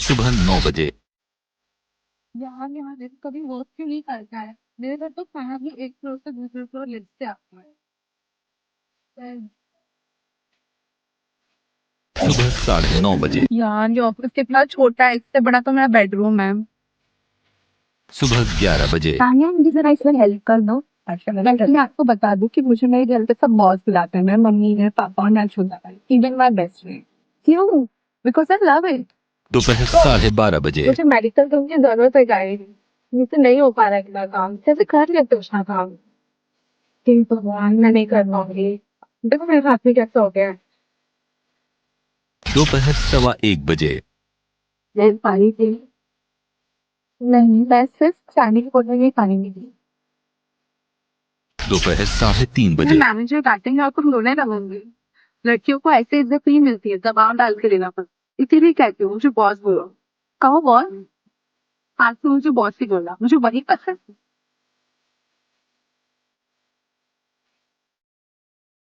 सुबह 9 बजे। यहाँ यहाँ देखो कभी वर्क क्यों नहीं करता है। मेरे घर तो खाना भी एक फ्लोर से दूसरे फ्लोर लिफ्ट से आता है। सुबह 9:30 बजे। यार ये ऑफिस कितना छोटा है, इससे बड़ा तो मेरा बेडरूम है। सुबह 11 बजे। तानिया मुझे जरा इसमें हेल्प कर दो। अच्छा मैं आपको बता दूं कि मुझे मेरे घर पे सब बॉस बुलाते हैं, मेरे मम्मी मेरे पापा और मैं छोटा भाई, इवन माय बेस्ट फ्रेंड। क्यों? Because I love it. दोपहर तो 12:30 बजे। मुझे मेडिकल रूम की जरूरत है गाइड। मुझसे नहीं हो पा रहा है इतना काम, कैसे कर लेते हो उसका काम? कि भगवान मैं नहीं कर पाऊंगी। देखो मेरे हाथ में कैसा हो गया है। दोपहर 1:15 बजे। मैं पानी थी। नहीं मैं सिर्फ चाइनीज की बोतल में पानी नहीं थी। दोपहर 3:30 मैं बजे। मैनेजर काटेंगे और तुम रोने लगोगे। लड़कियों को ऐसे इज्जत नहीं मिलती है, दबाव डाल के लेना पड़ता, इसीलिए कहती हूँ मुझे बॉस बोलो। कहो बॉस। आज से मुझे बॉस ही बोला, मुझे वही पसंद है।